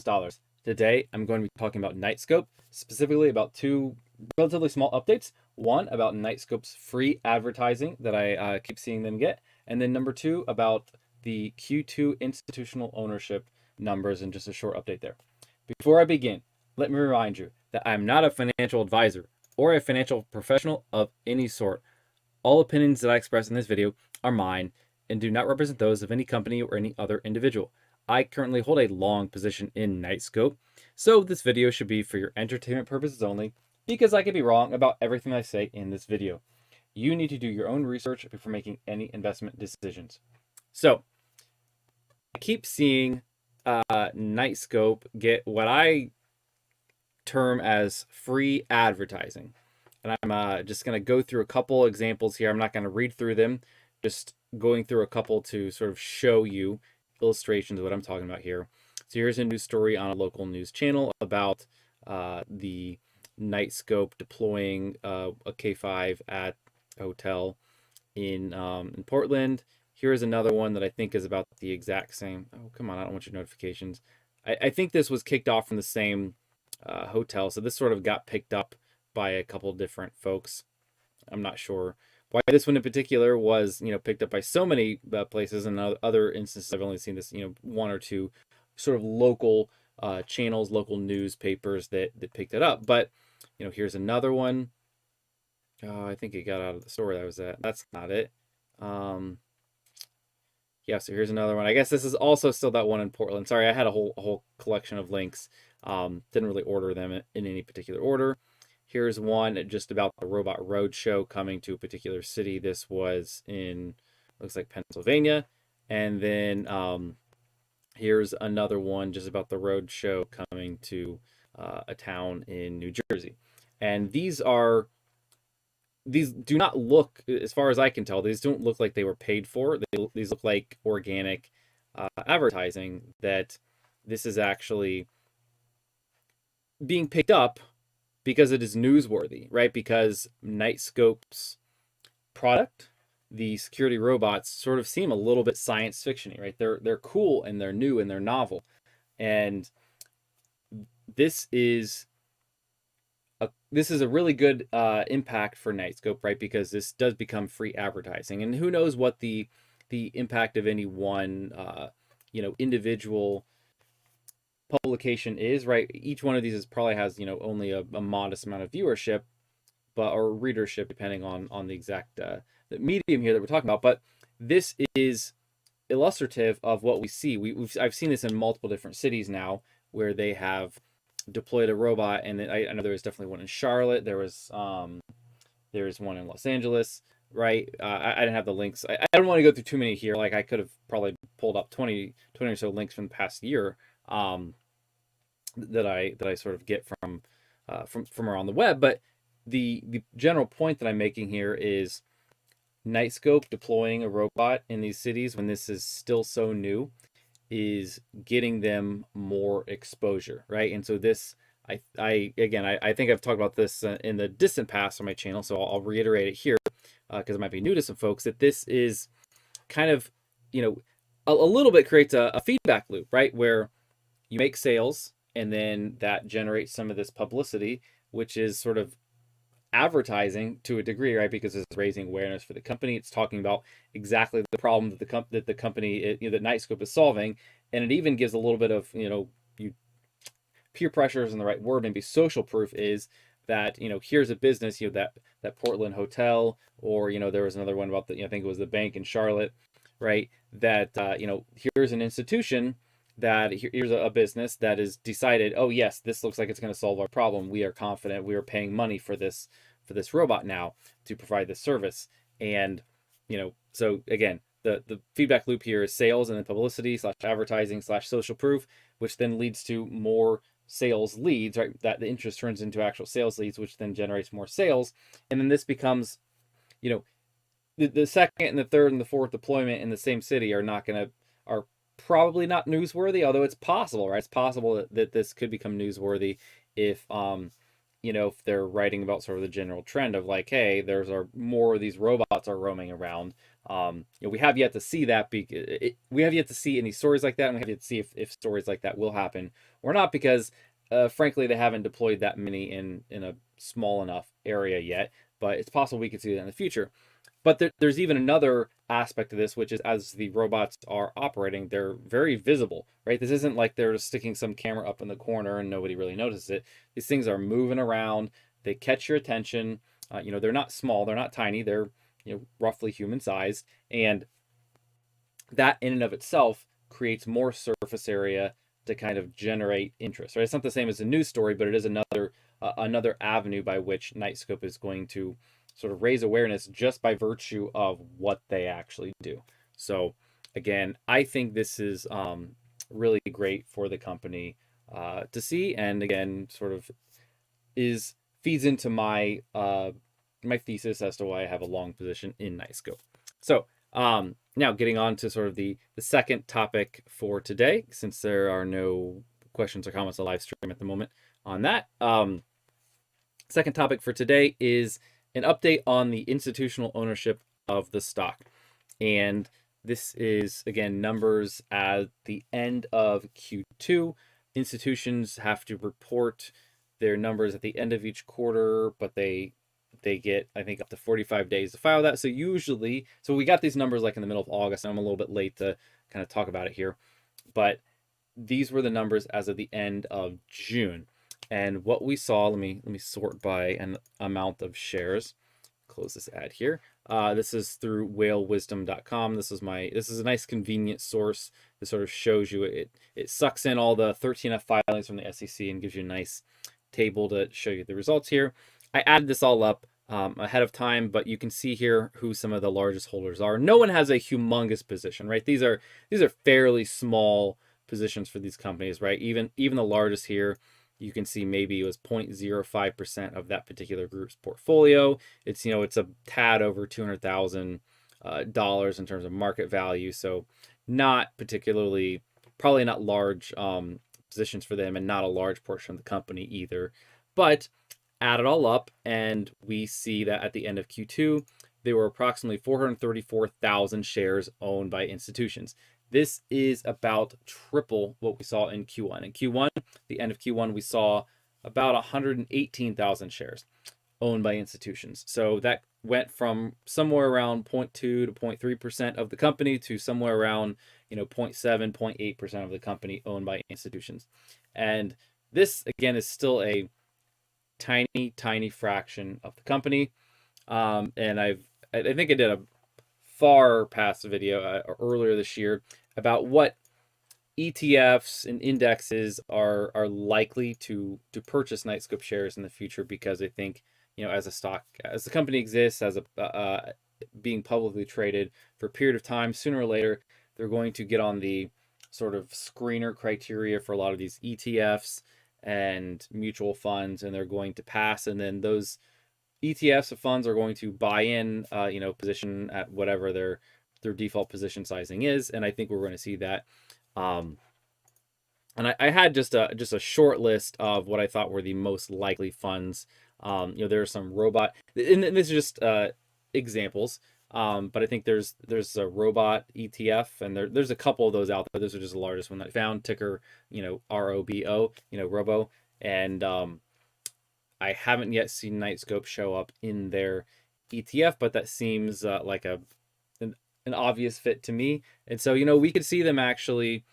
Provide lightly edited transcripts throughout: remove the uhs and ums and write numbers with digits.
dollars. Today, I'm going to be talking about Knightscope, specifically about two relatively small updates. One, about Knightscope's free advertising that I keep seeing them get. And then number two, about the Q2 institutional ownership numbers and just a short update there. Before I begin, let me remind you that I'm not a financial advisor or a financial professional of any sort. All opinions that I express in this video are mine and do not represent those of any company or any other individual. I currently hold a long position in Knightscope, so this video should be for your entertainment purposes only, because I could be wrong about everything I say in this video. You need to do your own research before making any investment decisions. So, I keep seeing Knightscope get what I term as free advertising. And I'm just going to go through a couple examples here. I'm not going to read through them, just going through a couple to sort of show you illustrations of what I'm talking about here. So here's a news story on a local news channel about the Knightscope deploying a K5 at a hotel in Portland. Here's another one that I think is about the exact same. Oh, come on, I don't want your notifications. I think this was kicked off from the same hotel, so this sort of got picked up by a couple different folks. I'm not sure why this one in particular was, picked up by so many places, and other instances I've only seen this, one or two sort of local channels, local newspapers that picked it up. But, here's another one. I think it got out of the store that I was at. That's not it. Yeah, so here's another one. I guess this is also still that one in Portland. Sorry, I had a whole collection of links. Didn't really order them in any particular order. Here's one just about the Robot Roadshow coming to a particular city. This was in, looks like Pennsylvania. And then here's another one just about the Roadshow coming to a town in New Jersey. And these do not look, as far as I can tell, these don't look like they were paid for. These look like organic advertising, that this is actually being picked up because it is newsworthy, right? Because Knightscope's product, the security robots, sort of seem a little bit science fiction-y, right? They're cool and they're new and they're novel. And this is a really good impact for Knightscope, right? Because this does become free advertising, and who knows what the impact of any one individual publication is, right? Each one of these probably has only a modest amount of viewership, or readership, depending on the exact the medium here that we're talking about. But this is illustrative of what we see. I've seen this in multiple different cities now, where they have deployed a robot, and I know there was definitely one in Charlotte. There was one in Los Angeles, right? I didn't have the links. I don't want to go through too many here. Like, I could have probably pulled up 20 or so links from the past year that I sort of get from around the web. But the general point that I'm making here is Knightscope deploying a robot in these cities when this is still so new is getting them more exposure, right? And so this, I think I've talked about this in the distant past on my channel, so I'll reiterate it here because it might be new to some folks, that this is kind of, a little bit creates a feedback loop, right? Where you make sales, and then that generates some of this publicity, which is sort of advertising to a degree, right? Because it's raising awareness for the company. It's talking about exactly the problem that the company, that Knightscope is solving, and it even gives a little bit of peer pressure isn't the right word, maybe social proof is that here's a business, that Portland hotel, or there was another one about I think it was the bank in Charlotte, right? That here's an institution, that here's a business that is decided, oh yes, this looks like it's going to solve our problem. We are confident. We are paying money for this robot now to provide this service. And so again, the feedback loop here is sales, and then publicity / advertising / social proof, which then leads to more sales leads, right? That the interest turns into actual sales leads, which then generates more sales. And then this becomes, the second and the third and the fourth deployment in the same city are probably not newsworthy, although it's possible, right? It's possible that this could become newsworthy if if they're writing about sort of the general trend of like, hey, there's more of these robots are roaming around. We have yet to see that. We have yet to see any stories like that, and we have yet to see if stories like that will happen or not, because frankly, they haven't deployed that many in a small enough area yet. But it's possible we could see that in the future. But there's even another aspect of this, which is as the robots are operating, they're very visible, right? This isn't like they're just sticking some camera up in the corner and nobody really notices it. These things are moving around. They catch your attention. They're not small. They're not tiny. They're, roughly human sized. And that in and of itself creates more surface area to kind of generate interest, right? It's not the same as a news story, but it is another avenue by which Knightscope is going to sort of raise awareness just by virtue of what they actually do. So again, I think this is really great for the company to see, and again, sort of feeds into my my thesis as to why I have a long position in Knightscope. So now getting on to sort of the second topic for today, since there are no questions or comments on live stream at the moment on that. Second topic for today is an update on the institutional ownership of the stock. And this is, again, numbers at the end of Q2. Institutions have to report their numbers at the end of each quarter, but they get, I think, up to 45 days to file that. So we got these numbers like in the middle of August, and I'm a little bit late to kind of talk about it here. But these were the numbers as of the end of June. And what we saw, let me sort by an amount of shares. Close this ad here. This is through whalewisdom.com. This is a nice convenient source that sort of shows you it sucks in all the 13F filings from the SEC and gives you a nice table to show you the results here. I added this all up ahead of time, but you can see here who some of the largest holders are. No one has a humongous position, right? These are fairly small positions for these companies, right? Even the largest here, you can see maybe it was 0.05% of that particular group's portfolio. It's it's a tad over $200,000 in terms of market value, so not particularly, probably not large positions for them, and not a large portion of the company either. But add it all up, and we see that at the end of Q2, there were approximately 434,000 shares owned by institutions. This is about triple what we saw in Q1. In Q1, the end of Q1, we saw about 118,000 shares owned by institutions. So that went from somewhere around 0.2 to 0.3% of the company to somewhere around 0.7, 0.8% of the company owned by institutions. And this, again, is still a tiny fraction of the company. And I think I did a far past video earlier this year about what ETFs and indexes are likely to purchase Knightscope shares in the future, because I think as the company exists as a being publicly traded for a period of time, sooner or later they're going to get on the sort of screener criteria for a lot of these ETFs and mutual funds, and they're going to pass, and then those ETFs of funds are going to buy in position at whatever their default position sizing is, and I think we're going to see that. And I had just a short list of what I thought were the most likely funds. There are some robot, and this is just examples. But I think there's a robot ETF, and there's a couple of those out there. Those are just the largest one that I found. Ticker, ROBO, Robo, and I haven't yet seen Knightscope show up in their ETF, but that seems like an obvious fit to me. And so we could see them actually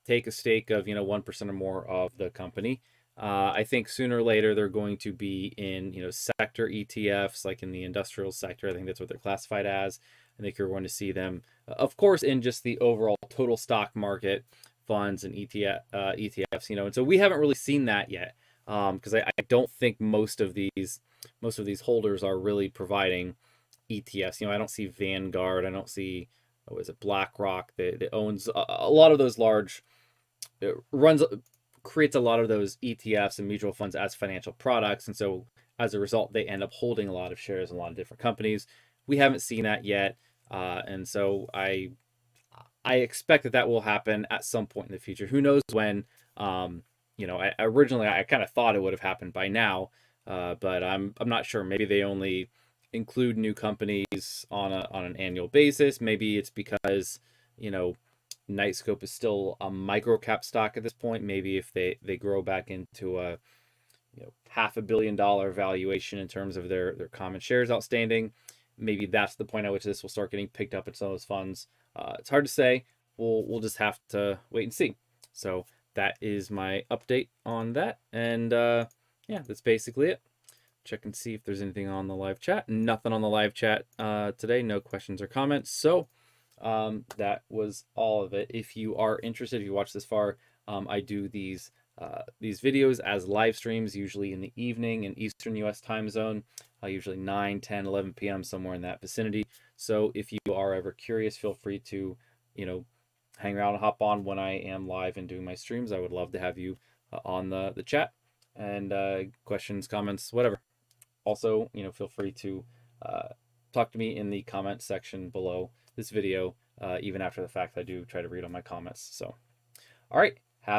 take a stake of 1% or more of the company. I think sooner or later they're going to be in sector ETFs, like in the industrial sector. I think that's what they're classified as. I think you're going to see them, of course, in just the overall total stock market funds and ETFs. And so we haven't really seen that yet, because I don't think most of these holders are really providing ETFs. I don't see Vanguard. I don't see BlackRock that owns a lot of those large. It creates a lot of those ETFs and mutual funds as financial products, and so as a result they end up holding a lot of shares in a lot of different companies. We haven't seen that yet, and so I expect that will happen at some point in the future. Who knows when? I originally kind of thought it would have happened by now, but I'm not sure. Maybe they only include new companies on an annual basis. Maybe it's because, you know, Knightscope is still a micro cap stock at this point. Maybe if they grow back into a, you know, $500 million valuation in terms of their common shares outstanding, maybe that's the point at which this will start getting picked up in some of those funds. It's hard to say. We'll just have to wait and see. So that is my update on that, and yeah, that's basically it. Check and see if there's anything on the live chat. Nothing on the live chat today. No questions or comments. So that was all of it. If you are interested, if you watch this far, I do these videos as live streams, usually in the evening in Eastern US time zone, usually 9, 10, 11 p.m., somewhere in that vicinity. So if you are ever curious, feel free to, you know, hang around and hop on when I am live and doing my streams. I would love to have you on the chat, and questions, comments, whatever. Also, you know, feel free to talk to me in the comment section below this video, even after the fact. I do try to read all my comments. So, all right.